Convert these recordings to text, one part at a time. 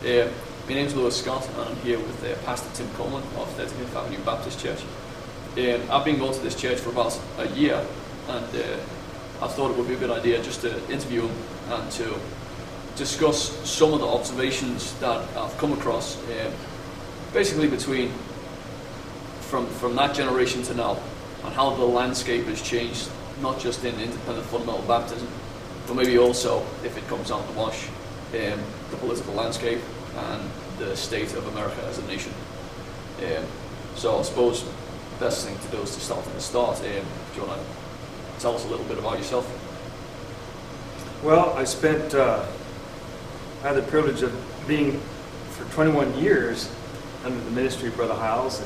My name's Lewis Scott, and I'm here with Pastor Tim Coleman of 35th Avenue Baptist Church. I've been going to this church for about a year, and I thought it would be a good idea just to interview him and to discuss some of the observations that I've come across, basically from that generation to now, and how the landscape has changed, not just in independent fundamental baptism, but maybe also, if it comes out the wash, the political landscape and the state of America as a nation. So I suppose the best thing to do is to start from the start. Do you want to tell us a little bit about yourself? Well, I had the privilege of being for 21 years under the ministry of Brother Hiles,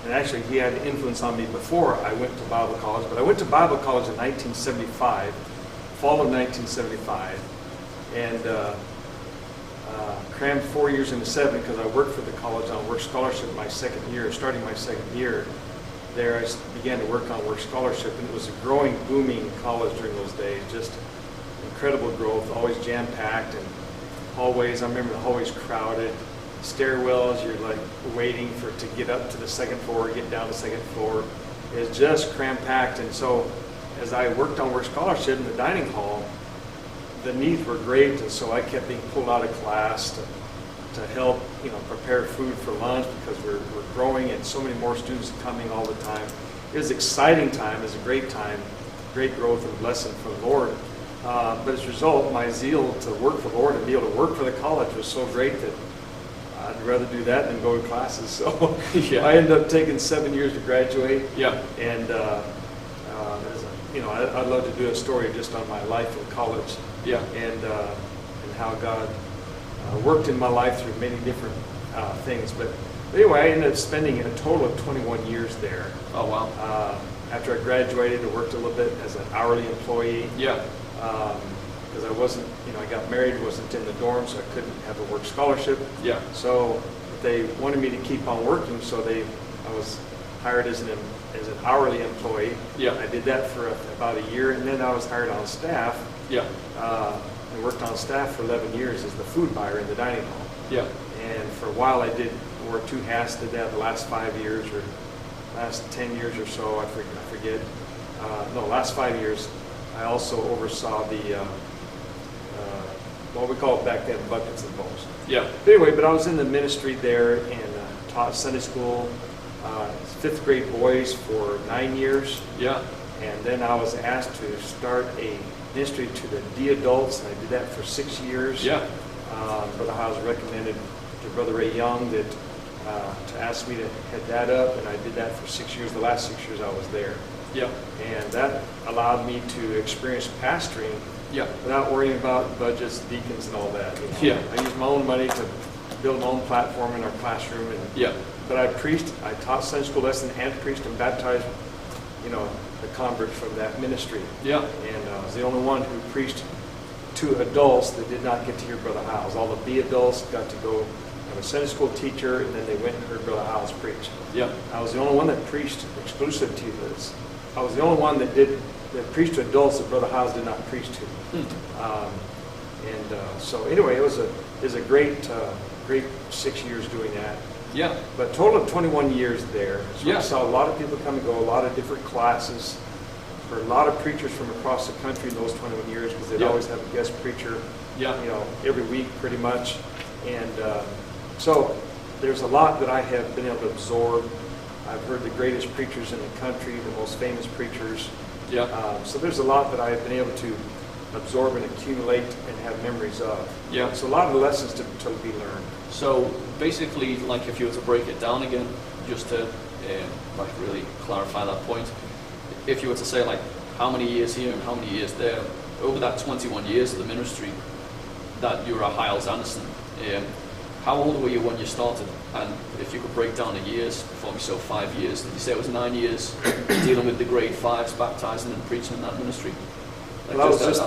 and actually he had influence on me before I went to Bible college. But I went to Bible college in 1975, fall of 1975, and crammed 4 years into 7 because I worked for the college on work scholarship my second year. Starting my second year there, I began to work on work scholarship, and it was a growing, booming college during those days. Just incredible growth, always jam-packed, and hallways. I remember the hallways crowded, stairwells. You're like waiting to get up to the second floor, get down to the second floor. It was just cram-packed, and so as I worked on work scholarship in the dining hall, the needs were great, and so I kept being pulled out of class to help, prepare food for lunch because we're growing and so many more students coming all the time. It was an exciting time. It was a great time, great growth and blessing from the Lord. But as a result, my zeal to work for the Lord and be able to work for the college was so great that I'd rather do that than go to classes. So yeah. I ended up taking 7 years to graduate. Yeah. And I'd love to do a story just on my life in college. Yeah. And how God worked in my life through many different things. But anyway, I ended up spending a total of 21 years there. Oh, wow. After I graduated, I worked a little bit as an hourly employee. Yeah. Because I wasn't, I got married, wasn't in the dorm, so I couldn't have a work scholarship. Yeah. So they wanted me to keep on working, so I was hired as an hourly employee. Yeah. I did that for about a year, and then I was hired on staff. Yeah. I worked on staff for 11 years as the food buyer in the dining hall. Yeah. And for a while I wore two hats, did that the last 5 years or last 10 years or so, I forget. Last 5 years. I also oversaw the, what we called back then, buckets and bowls. Yeah. But I was in the ministry there and taught Sunday school, 5th grade boys for 9 years. Yeah. And then I was asked to start a ministry to the adults, and I did that for 6 years. Yeah. Brother Hiles recommended to Brother Ray Young that to ask me to head that up, and I did that for 6 years. The last 6 years I was there. Yeah. And that allowed me to experience pastoring. Yeah. Without worrying about budgets, deacons, and all that. Yeah. I used my own money to build my own platform in our classroom, and Yeah. but I taught Sunday school lessons and preached and baptized, the converts from that ministry. Yeah. And I was the only one who preached to adults that did not get to hear Brother Hiles. All the B adults got to go have a Sunday school teacher, and then they went and heard Brother Hiles preach. Yeah. I was the only one that preached exclusive to this. I was the only one that preached to adults that Brother Hiles did not preach to. So anyway, it was a great 6 years doing that. Yeah. But total of 21 years there. So Yeah. I saw a lot of people come and go, a lot of different classes, for a lot of preachers from across the country in those 21 years, because they'd Yeah. always have a guest preacher, Yeah. every week pretty much. And so there's a lot that I have been able to absorb. I've heard the greatest preachers in the country, the most famous preachers. Yeah. So there's a lot that I've been able to absorb and accumulate and have memories of. Yeah. So a lot of the lessons to be learned. So basically, like if you were to break it down again, just to really clarify that point, if you were to say how many years here and how many years there, over that 21 years of the ministry that you were a Hiles Anderson, how old were you when you started? And if you could break down the years for me, so 5 years, did you say it was 9 years dealing with the grade 5s, baptizing and preaching in that ministry? Well, that was just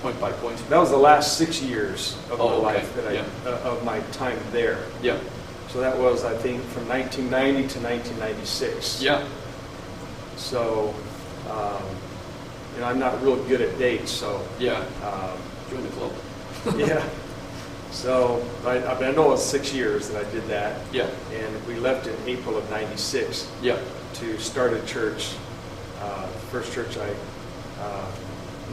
point by point. That was the last 6 years of my okay. life of my time there. Yeah. So that was, I think, from 1990 to 1996. Yeah. So, I'm not real good at dates. So yeah. Join the club. Yeah. So I know it was 6 years that I did that. Yeah. And we left in April of '96 Yeah. to start a church. The first church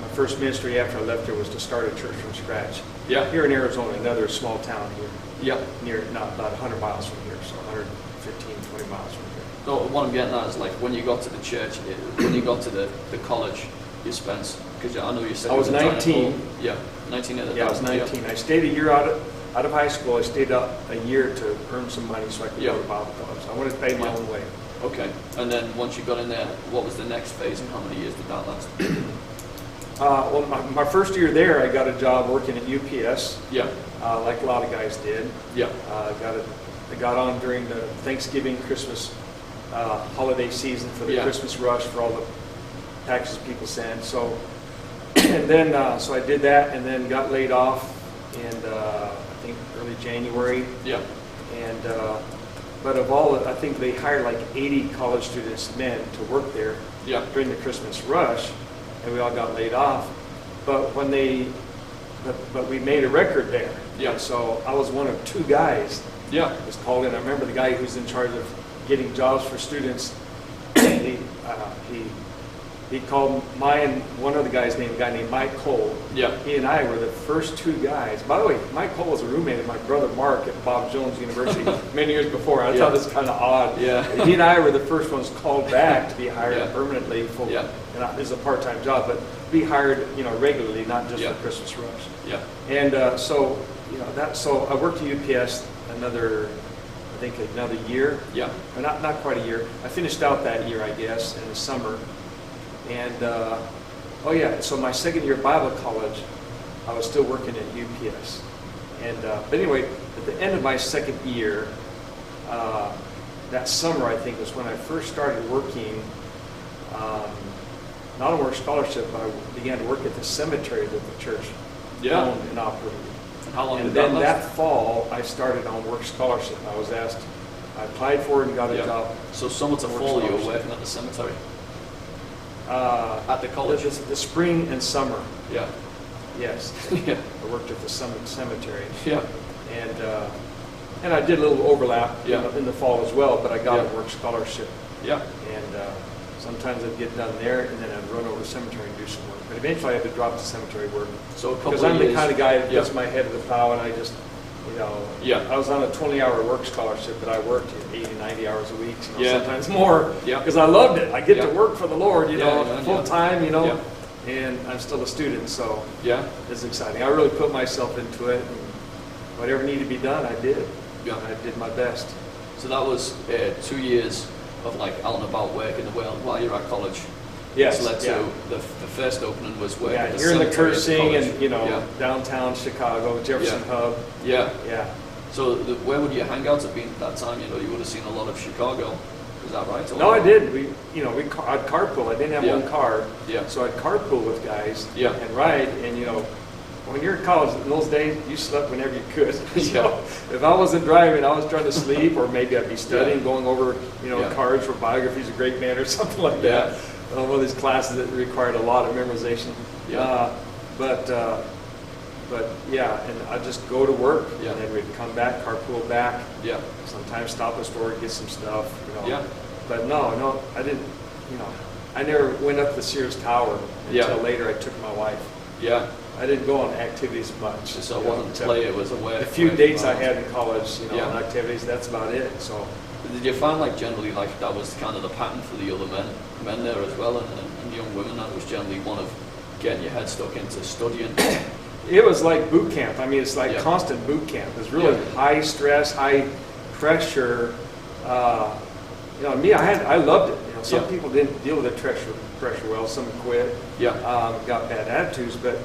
my first ministry after I left there was to start a church from scratch. Yeah. Here in Arizona, another small town here. Yeah. Near, not about 100 miles from here, so 115, 20 miles from here. So what I'm getting at is like when you got to the church, when you got to the college, you spent, because I know you said I was you were 19. Yeah, 19 at the time. Yeah, I was 19. I stayed a year out of high school. I stayed up a year to earn some money so I could go to Bible college. I wanted to pay my own way. Okay. And then once you got in there, what was the next phase and how many years did that last? Well, my first year there, I got a job working at UPS, Yeah. like a lot of guys did. Yeah. I got on during the Thanksgiving, Christmas holiday season for the Christmas rush for all the packages people send. So, and then so I did that, and then got laid off in I think early January. Yeah. And but of all, I think they hired like 80 college students, men, to work there during the Christmas rush, and we all got laid off. But when but we made a record there. Yeah. And so I was one of 2 guys. Yeah. Was called in. I remember the guy who's in charge of getting jobs for students. He called one of the guys named a guy named Mike Cole. Yeah. He and I were the first 2 guys. By the way, Mike Cole was a roommate of my brother Mark at Bob Jones University many years before. I thought this was kind of odd. Yeah. He and I were the first ones called back to be hired permanently full. Yeah. And it's a part-time job, but be hired, regularly, not just for Christmas rush. Yeah. And so I worked at UPS another year. Yeah. Or not quite a year. I finished out that year, I guess, in the summer. And so my second year of Bible college, I was still working at UPS. And but anyway, at the end of my second year, that summer I think was when I first started working, not on work scholarship, but I began to work at the cemetery that the church owned and operated. And how long And did that then last? that fall, I started on work scholarship. I applied for it and got a job. So summer to Work fall, you were scholarship. working at the cemetery? At the college? The spring and summer, Yeah. yes. Yeah. I worked at the cemetery. Yeah. And I did a little overlap Yeah. in the fall as well, but I got Yeah. a work scholarship. Yeah. And sometimes I'd get done there, and then I'd run over to the cemetery and do some work. But eventually I had to drop the cemetery work. So a couple Because of I'm years. the kind of guy that Yeah. puts my head to the plow, and I just, I was on a 20-hour work scholarship, but I worked 80, 90 hours a week, sometimes more, Yeah. because I loved it. I get to Yeah. work for the Lord, Yeah. full time, Yeah. and I'm still a student, so Yeah. it's exciting. I really put myself into it, and whatever needed to be done, I did. Yeah. I did my best. So that was 2 years of like out and about work in the world while you're at college. Yes, It's led yeah. to the first opening was work Yeah, at the here in the cemetery at Cursing college. and, Yeah. downtown Chicago, Jefferson Yeah. Hub. Yeah. Yeah. So where would your hangouts have been at that time? You would have seen a lot of Chicago. Is that right? No, I did. I'd carpool. I didn't have Yeah. one car. Yeah. So I'd carpool with guys Yeah. and ride. And, when you're in college, in those days, you slept whenever you could. So if I wasn't driving, I was trying to sleep, or maybe I'd be studying, going over, Yeah. cards for biographies of great men or something like that. One of these classes that required a lot of memorization. Yeah. But yeah, and I'd just go to work, Yeah. and then we'd come back, carpool back, Yeah. sometimes stop at the store, get some stuff, Yeah. But no, I didn't, I never went up the Sears Tower until Yeah. later I took my wife. Yeah. I didn't go on activities much. So it wasn't play, it was away. The few dates I had in college, Yeah. on activities, that's about it, so. Did you find generally that was kind of the pattern for the other men there as well, and young women, that was generally one of getting your head stuck into studying? It was like boot camp. I mean, it's like Yeah. constant boot camp. It's really Yeah. high stress, high pressure. Me, I loved it. Some Yeah. people didn't deal with the pressure well. Some quit, Yeah. got bad attitudes. But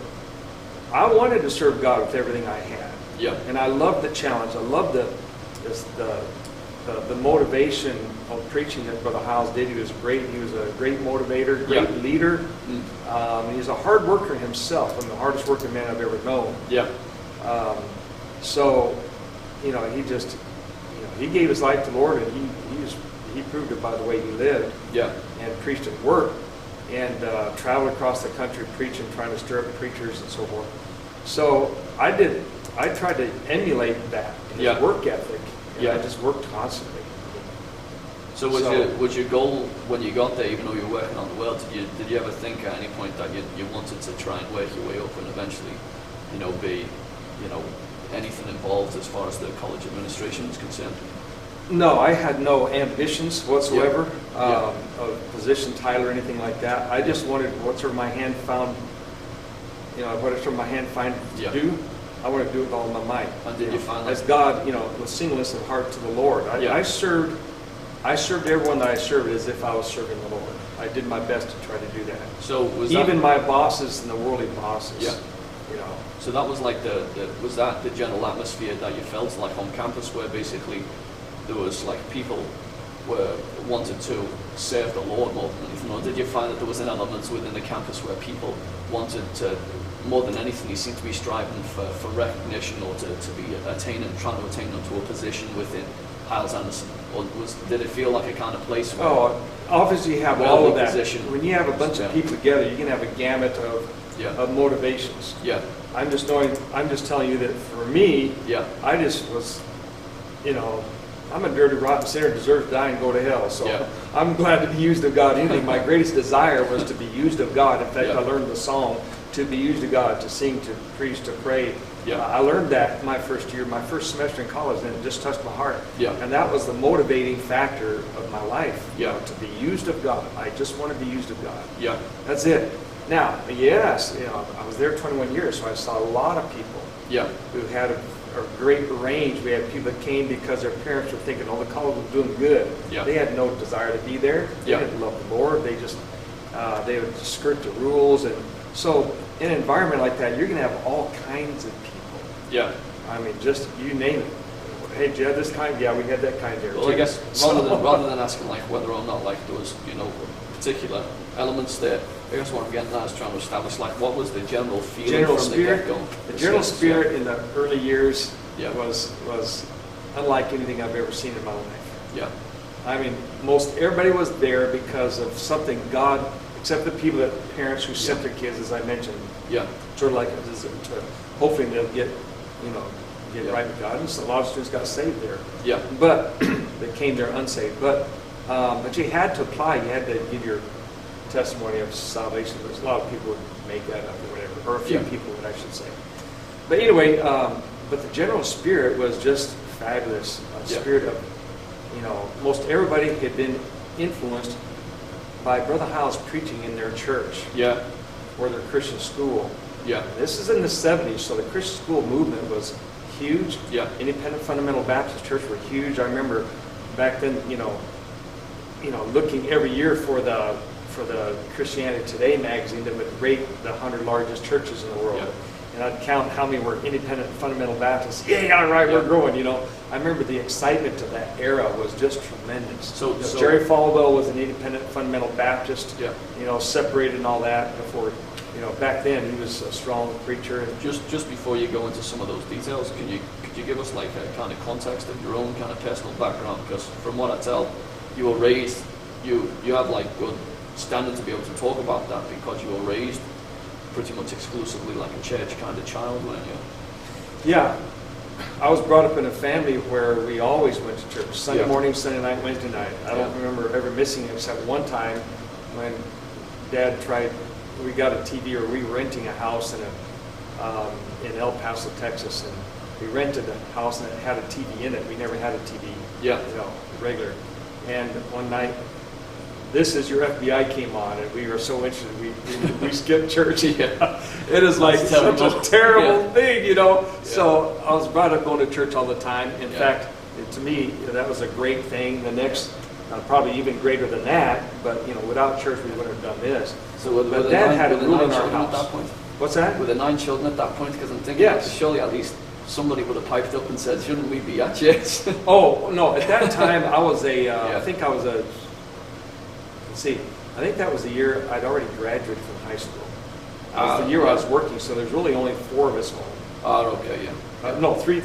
I wanted to serve God with everything I had. Yeah. And I loved the challenge. I loved the motivation of preaching that Brother Hiles did. He was great. He was a great motivator, great Yeah. leader. Mm. He's a hard worker himself. I'm the hardest working man I've ever known. Yeah. So, he gave his life to the Lord, and he proved it by the way he lived Yeah. and preached at work and traveled across the country preaching, trying to stir up preachers and so forth. So I did I tried to emulate that in his Yeah. work ethic. And Yeah. I just worked constantly. So was your goal when you got there, even though you were working on the world, did you ever think at any point that you wanted to try and work your way up and eventually, be, anything involved as far as the college administration is concerned? No, I had no ambitions whatsoever, Yeah. of position, title, or anything like that. I just wanted whatever my hand found, whatever my hand find to Yeah. do, I wanted to do it with all my might. And did you find as that? God, with singleness of heart to the Lord. Yeah. I served everyone that I served as if I was serving the Lord. I did my best to try to do that. So was Even that, my bosses and the worldly bosses. Yeah. You so that was like was that the general atmosphere that you felt like on campus, where basically there was like people wanted to serve the Lord more than anything, or did you find that there was an element within the campus where people wanted to, more than anything, you seem to be striving for recognition or to be trying to attain onto a position within Hyles Anderson? Or did it feel like a kind of place where... Oh, obviously you have Well, all of the that. position. When you have a bunch of Yeah. people together, you can have a gamut Yeah. of motivations. Yeah, I'm just telling you that for me, yeah, I just was, I'm a dirty, rotten sinner, deserve to die and go to hell. So Yeah. I'm glad to be used of God. Anything. My greatest desire was to be used of God. In fact, Yeah. I learned the song, to be used of God, to sing, to preach, to pray. Yeah. I learned that my first year, my first semester in college, and it just touched my heart. Yeah. And that was the motivating factor of my life. Yeah. To be used of God. I just want to be used of God. yeah, That's it. Now, yes, I was there 21 years, so I saw a lot of people yeah, who had a great range. We had people that came because their parents were thinking, oh, the college was doing good. Yeah. They had no desire to be there. They Yeah. didn't love the Lord. They just, they would skirt the rules. And so in an environment like that, you're going to have all kinds of people. yeah. I mean, just you name it. Hey, did you have this kind? Yeah, we had that kind there. Well, too. I guess So- rather than asking like whether or not like there was particular elements there, I guess what I'm getting at is trying to establish like what was the general feeling general from spirit, the get-go. the general spirit in the early years Yeah. was unlike anything I've ever seen in my life. Yeah, I mean, everybody was there because of something God, except the people parents who sent their kids, as I mentioned, yeah, sort of like hopefully they'll get Yeah. right with God. And so a lot of students got saved there, yeah, but they came there unsaved. But you had to apply. You had to give your testimony of salvation. There's a lot of people would make that up or whatever, or a few Yeah. people would, I should say. But anyway, but the general spirit was just fabulous. A Yeah. spirit of, most everybody had been influenced by Brother Hyles preaching in their church yeah, or their Christian school. yeah, This is in the 70s, so the Christian school movement was huge. yeah, Independent Fundamental Baptist Church were huge. I remember back then, looking every year for the Christianity Today magazine that would rate the 100 largest churches in the world. Yeah. And I'd count how many were independent fundamental Baptists. Yeah, all right, we're Yeah. growing, I remember the excitement of that era was just tremendous. So- Jerry Falwell was an independent fundamental Baptist, yeah. separated and all that before, back then he was a strong preacher. And Just before you go into some of those details, could you give us like a kind of context of your own kind of personal background? Because from what I tell, you were raised, you have like good standing to be able to talk about that because you were raised pretty much exclusively like a church kind of child, weren't you? Yeah, I was brought up in a family where we always went to church. Sunday Yeah. morning, Sunday night, Wednesday night. I don't Yeah. remember ever missing it except one time when Dad we got a TV, or we were renting a house in El Paso, Texas, and we rented a house and it had a TV in it. We never had a TV, Yeah. regular. And one night, This Is Your FBI came on, and we were so interested, we skipped church. Yeah. It is like That's such terrible. a terrible Yeah. thing, Yeah. So I was brought up going to church all the time. In Yeah. fact, to me, that was a great thing. The next, probably even greater than that, but without church, we wouldn't have done this. So were But there Dad nine, had a were there rule nine in our children at house. that point? What's that? Were there 9 children at that point? Because I'm thinking, Yes. surely at least somebody would have piped up and said, shouldn't we be at church? Oh, no, at that time, I was Yeah. I think I was let's see, I think that was the year I'd already graduated from high school. That was the year I was working, so there's really only 4 of us home. Oh, okay, yeah. No, three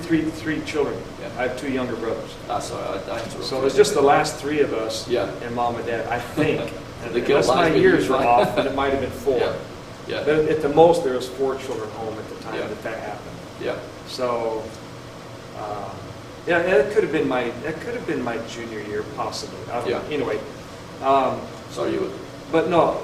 children. Yeah. I have 2 younger brothers. That's all right. I interrupted. So it was just the last 3 of us Yeah. and Mom and Dad, I think. The And guilt unless my lies with years you, were right? off, then it might have been 4. Yeah. Yeah. But at the most, there was 4 children home at the time Yeah. that happened. Yeah. So, yeah, that could have been my junior year, possibly. I don't know. Anyway, So you would. but no,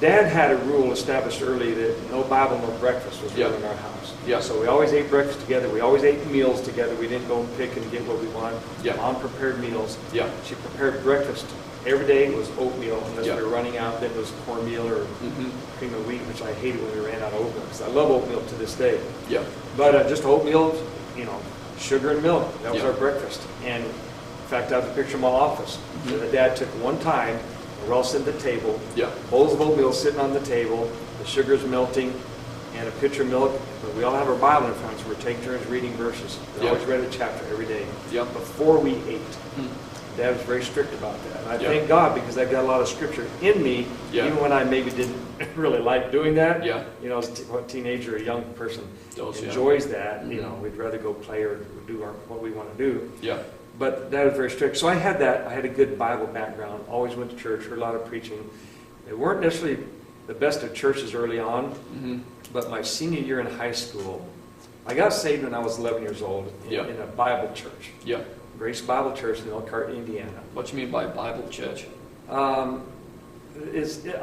Dad had a rule established early that no Bible, no breakfast was done in our house. Yeah. So we always ate breakfast together. We always ate meals together. We didn't go and pick and get what we wanted. Yeah. Mom prepared meals. Yeah. She prepared breakfast. Every day it was oatmeal, unless Yeah. we were running out. Then it was cornmeal or Mm-hmm. cream of wheat, which I hated when we ran out of oatmeal, because I love oatmeal to this day. Yeah. But just oatmeal, sugar and milk. That was Yeah. our breakfast. And in fact, I have a picture of my office. Mhm. That Dad took one time, we're all sitting at the table, Yeah. bowls of oatmeal sitting on the table, the sugar's melting, and a pitcher of milk. But we all have our Bible in front of us. We're taking turns reading verses. We Yeah. always read a chapter every day Yeah. before we ate. Mm. Dad was very strict about that. And I Yeah. thank God, because I got a lot of scripture in me, Yeah. even when I maybe didn't really like doing that. Yeah. As a teenager, a young person Those, yeah. enjoys that. Mhm. We'd rather go play or do what we want to do. Yeah. But Dad was very strict. So I had that. I had a good Bible background. Always went to church, heard a lot of preaching. They weren't necessarily the best of churches early on, Mm-hmm. but my senior year in high school, I got saved when I was 11 years old Yeah. in a Bible church, Yeah. Grace Bible Church in Elkhart, Indiana. What you mean by Bible church? I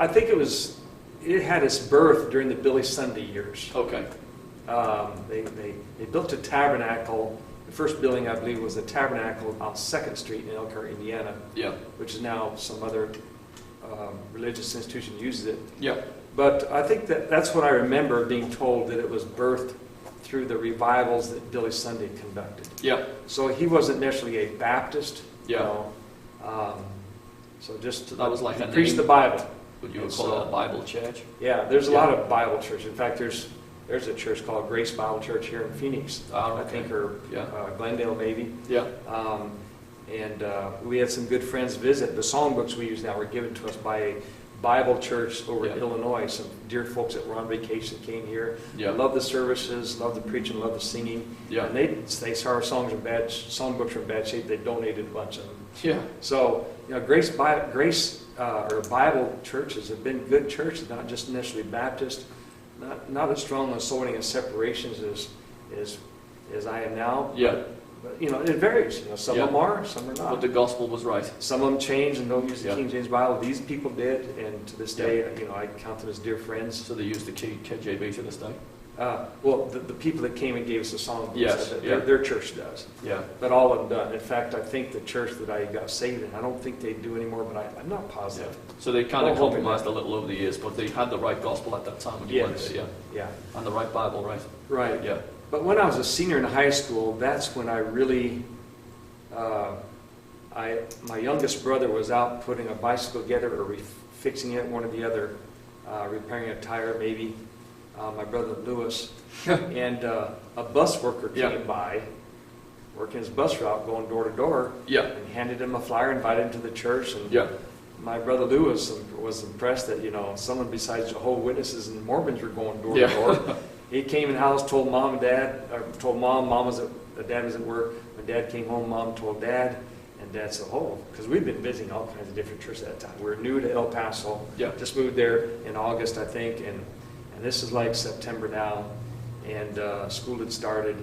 think it had its birth during the Billy Sunday years. Okay. They built a tabernacle. The first building, I believe, was a tabernacle on 2nd Street in Elkhart, Indiana, Yeah. which is now some other religious institution uses it. Yeah. But I think that's what I remember being told, that it was birthed through the revivals that Billy Sunday conducted. Yeah. So he wasn't necessarily a Baptist. Yeah. So just So that was like a preach name? the Bible. Would you And call so- it a Bible church? Yeah, there's a Yeah. lot of Bible churches. In fact, there's a church called Grace Bible Church here in Phoenix. Ah, I okay. think, or Yeah. Glendale maybe. Yeah. And we had some good friends visit. The songbooks we use now were given to us by a Bible church over in Yeah. Illinois. Some dear folks that were on vacation came here. Yeah. Love the services, love the preaching, love the singing. Yeah. And they saw our songbooks were in bad shape. They donated a bunch of them. Yeah. So, Grace or Bible churches have been good churches, not just necessarily Baptist, not as strong on soul winning and separations as I am now. Yeah. But it varies. Some Yeah. of them are, some are But not. the gospel was right. Some of them change and don't use the Yeah. King James Bible. These people did, and to this day, I count them as dear friends. So they used the KJV to this day. Well, the people that came and gave us the song, Yes, yeah. their church does. Yeah. But all of them done. In fact, I think the church that I got saved in, I don't think they do anymore, but I'm not Yeah. positive. So they kind of Don't hold me compromised a back. little over the years, but they had the right gospel at that time when you went Yes. there, yeah. Yeah. And the right Bible, right? Right. Yeah. But when I was a senior in high school, that's when I really, my youngest brother was out putting a bicycle together or fixing it, one or the other, repairing a tire maybe, my brother Lewis. And a bus worker Yeah. came by, working his bus route, going door to door, Yeah. and handed him a flyer, invited him to the church. And Yeah. my brother Lewis was impressed that, someone besides Jehovah's Witnesses and Mormons were going door Yeah. to door. He came in the house, told mom and dad, or told mom was dad was at work. When dad came home, mom told dad, and dad said, because we've been visiting all kinds of different churches at that time. We're new to El Paso. Yeah. Just moved there in August, I think, and this is like September now, and school had started,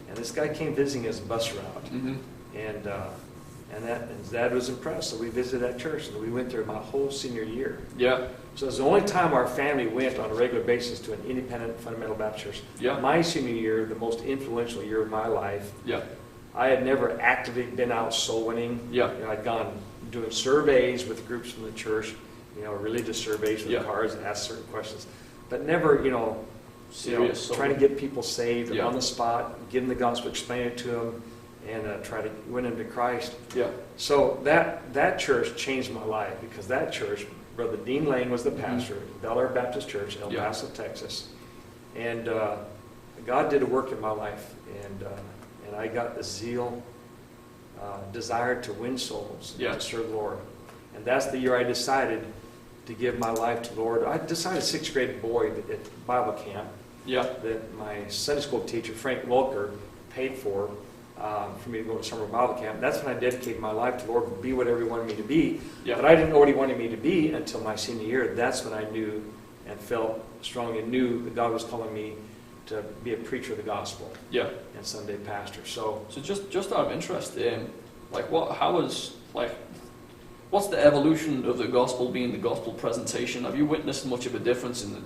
and this guy came visiting his bus route. Mm-hmm. And dad was impressed, so we visited that church, and we went there my whole senior year. Yeah. So it was the only time our family went on a regular basis to an independent fundamental Baptist church. Yeah. My senior year, the most influential year of my life, Yeah. I had never actively been out soul winning. Yeah. I'd gone doing surveys with groups from the church, religious surveys with Yeah. cards and asked certain questions, but never, Serious soul. trying to get people saved Yeah. on the spot, give them the gospel, explain it to them, and try to win them to Christ. Yeah. So that church changed my life, because that church, Brother Dean Lane was the pastor, Bel Air Baptist Church, El Yeah. Paso, Texas. And God did a work in my life, and I got the zeal, desire to win souls, Yeah. to serve the Lord. And that's the year I decided to give my life to the Lord. I decided, 6th grade boy at Bible camp, Yeah. that my Sunday school teacher, Frank Wilker, paid for me to go to summer Bible camp. That's when I dedicated my life to the Lord, to be whatever He wanted me to be. Yeah. But I didn't know what He wanted me to be until my senior year. That's when I knew and felt strong and knew that God was calling me to be a preacher of the gospel. Yeah. And Sunday pastor. So just out of interest, what's the evolution of the gospel being the gospel presentation? Have you witnessed much of a difference in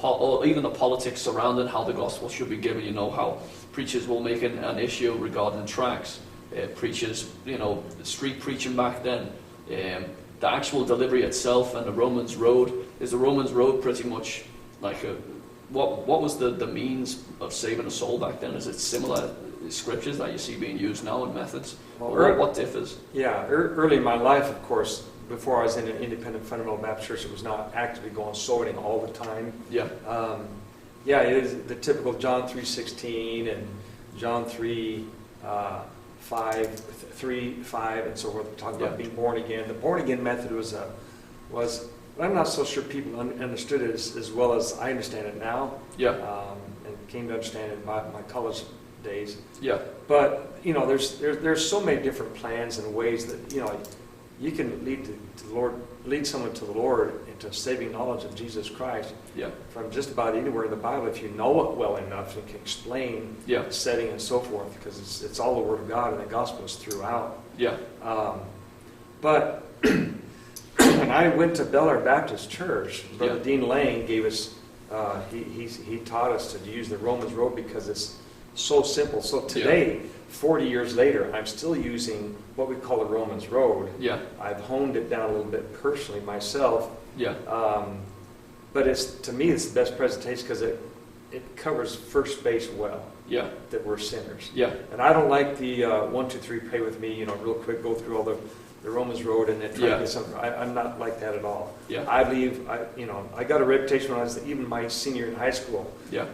or even the politics surrounding how the gospel should be given? You know, how preachers will make an issue regarding tracts. Preachers, street preaching back then. The actual delivery itself and the Romans road. Is the Romans road pretty much like what was the means of saving a soul back then? Is it similar scriptures that you see being used now and methods? Or what differs? Yeah, early in my life, of course, before I was in an independent fundamental Baptist church, it was not actively going soul winning all the time. Yeah. It is the typical John 3:16 and John 3:5 and so forth, talking about being born again. The born again method was I'm not so sure people understood it as well as I understand it now. Yeah. And came to understand it in my college days. Yeah. But there's so many different plans and ways that you can lead someone to the Lord into saving knowledge of Jesus Christ. Yeah. From just about anywhere in the Bible if you know it well enough and can explain the setting and so forth, because it's all the Word of God and the gospel is throughout. Yeah. But when I went to Bel Air Baptist Church, Brother Dean Lane gave us he taught us to use the Romans road because it's so simple. So today, 40 years later, I'm still using what we call the Romans road. Yeah. I've honed it down a little bit personally myself. Yeah. But to me, it's the best presentation because it covers first base well. Yeah. That we're sinners. Yeah. And I don't like the 1, 2, 3, pray with me. Real quick, go through all the Romans road and then try to get something. I'm not like that at all. Yeah. I believe I got a reputation when I was even my senior in high school. Yeah.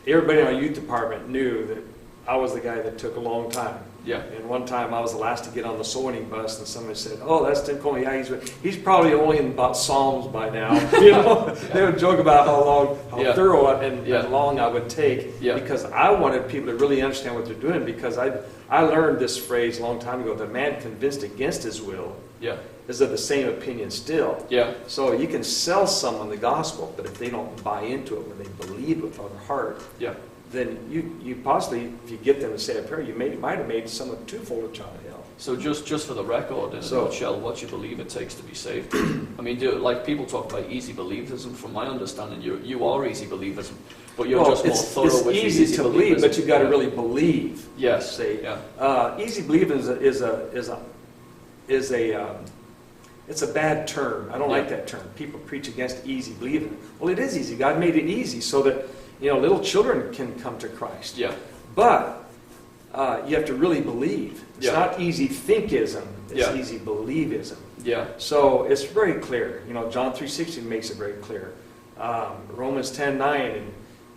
Everybody in our youth department knew that I was the guy that took a long time. Yeah. And one time I was the last to get on the soul winning bus, and somebody said, "Oh, that's Tim Coleman. Yeah, he's probably only in about Psalms by now." They would joke about how thorough and long I would take because I wanted people to really understand what they're doing. Because I learned this phrase a long time ago: "The man convinced against his will is of the same opinion still." Yeah. So you can sell someone the gospel, but if they don't buy into it when they believe it with all their heart, then you possibly, if you get them to say a prayer, you might have made someone twofold a child of hell. So just for the record, in a nutshell, what you believe it takes to be saved. I mean, people talk about easy believism. From my understanding, you are easy believism, but you're just more thorough with it's easy to believe, but you've got to really believe. Yes. Easy believing is it's a bad term. I don't like that term. People preach against easy believing. Well, it is easy. God made it easy so that little children can come to Christ. Yeah. But you have to really believe. It's not easy thinkism. It's easy believism. Yeah. So it's very clear. John 3:16 makes it very clear. Romans 10:9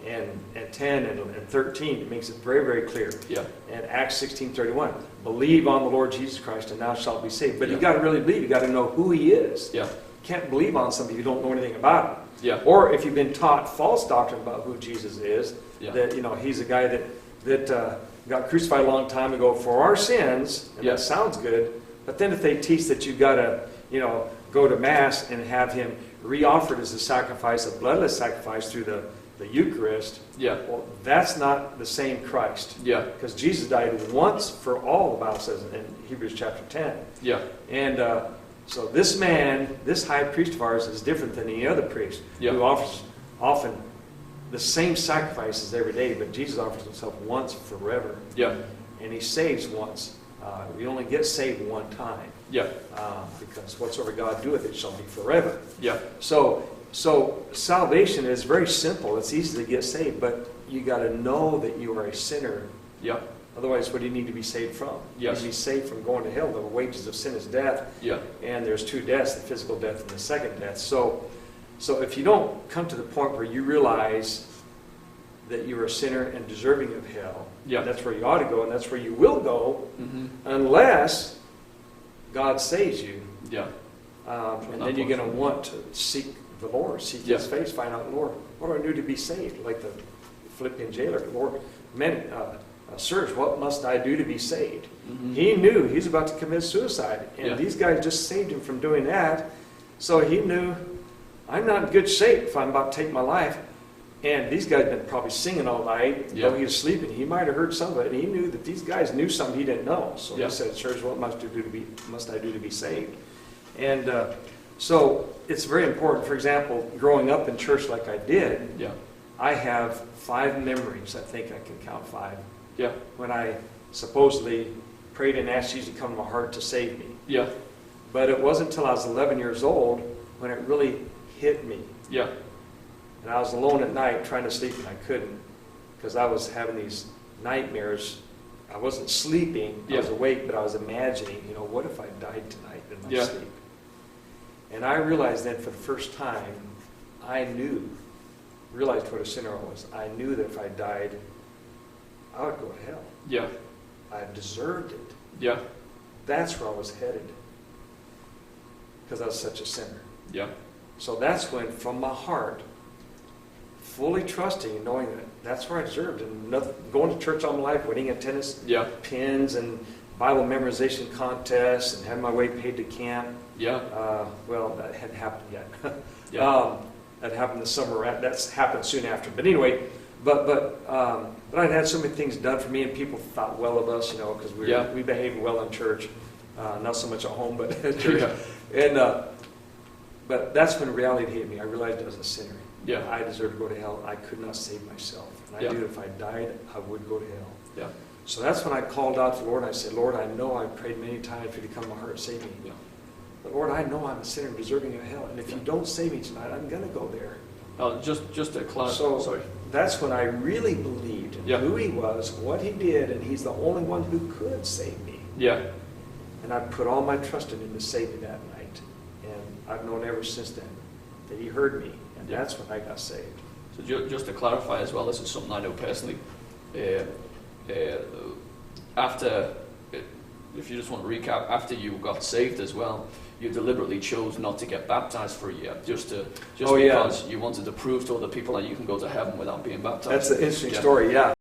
and 10 and 13 it makes it very, very clear. Yeah. And Acts 16:31, believe on the Lord Jesus Christ and thou shalt be saved. But you got to really believe. You got to know who He is. Yeah. You can't believe on something if you don't know anything about Him. Yeah. Or if you've been taught false doctrine about who Jesus is, Yeah. that He's a guy that got crucified a long time ago for our sins, and that sounds good. But then if they teach that you got to go to Mass and have Him re-offered as a sacrifice, a bloodless sacrifice through the Eucharist, well, that's not the same Christ. Yeah. Because Jesus died once for all, the Bible says in Hebrews chapter 10. Yeah. And so this man, this high priest of ours, is different than any other priest who offers often the same sacrifices every day, but Jesus offers Himself once forever. Yeah. And He saves once. We only get saved one time. Yeah. Because whatsoever God doeth, it shall be forever. Yeah. So salvation is very simple. It's easy to get saved, but you got to know that you are a sinner. Yeah. Otherwise, what do you need to be saved from? Yes. You need to be saved from going to hell. The wages of sin is death. Yeah. And there's two deaths, the physical death and the second death. So if you don't come to the point where you realize that you're a sinner and deserving of hell, that's where you ought to go, and that's where you will go, unless God saves you. Yeah. And then you're going to want to seek the Lord, seek His face, find out, Lord, what do I do to be saved? Like the Philippian jailer, Lord, sirs, what must I do to be saved? He knew he was about to commit suicide, and these guys just saved him from doing that. So he knew, I'm not in good shape if I'm about to take my life. And these guys had been probably singing all night. Yeah. Though he was sleeping, he might have heard some of it. And he knew that these guys knew something he didn't know. So Yeah. he said, "Sirs, what must I do to be saved?" And so it's very important. For example, growing up in church like I did, Yeah. I have 5 memories. I think I can count 5 Yeah. when I supposedly prayed and asked Jesus to come to my heart to save me. Yeah. But it wasn't until I was 11 years old when it really hit me. Yeah. And I was alone at night trying to sleep, and I couldn't because I was having these nightmares. I wasn't sleeping. I was Yeah. awake, but I was imagining, what if I died tonight in my Yeah. sleep? And I realized then for the first time, realized what a sinner I was. I knew that if I died, I would go to hell. Yeah. I deserved it. Yeah. That's where I was headed because I was such a sinner. Yeah. So that's when, from my heart, fully trusting and knowing that that's where I deserved, and going to church all my life, winning attendance Yeah. pins and Bible memorization contests, and having my way paid to camp. Yeah. Well, that hadn't happened yet. Yeah. That happened the summer. That's happened soon after. But anyway, but I'd had so many things done for me, and people thought well of us, because Yeah. we behaved well in church, not so much at home, but at church. Yeah. And but that's when reality hit me. I realized I was a sinner. Yeah. I deserved to go to hell. I could not save myself, and I Yeah. knew if I died, I would go to hell. Yeah. So that's when I called out to the Lord, and I said, "Lord, I know I've prayed many times for you to come to my heart and save me. Yeah. But Lord, I know I'm a sinner deserving of hell, and if Yeah. you don't save me tonight, I'm going to go there." Just to clarify. So Sorry. that's when I really believed in Yeah. who He was, what He did, and He's the only one who could save me. Yeah. And I put all my trust in Him to save me that night. And I've known ever since then that He heard me, and Yeah. that's when I got saved. So just to clarify as well, this is something I know personally. After, if you just want to recap, after you got saved as well, you deliberately chose not to get baptized for a year, just Oh, yeah. because you wanted to prove to other people that you can go to heaven without being baptized. That's an interesting Yeah. story, yeah.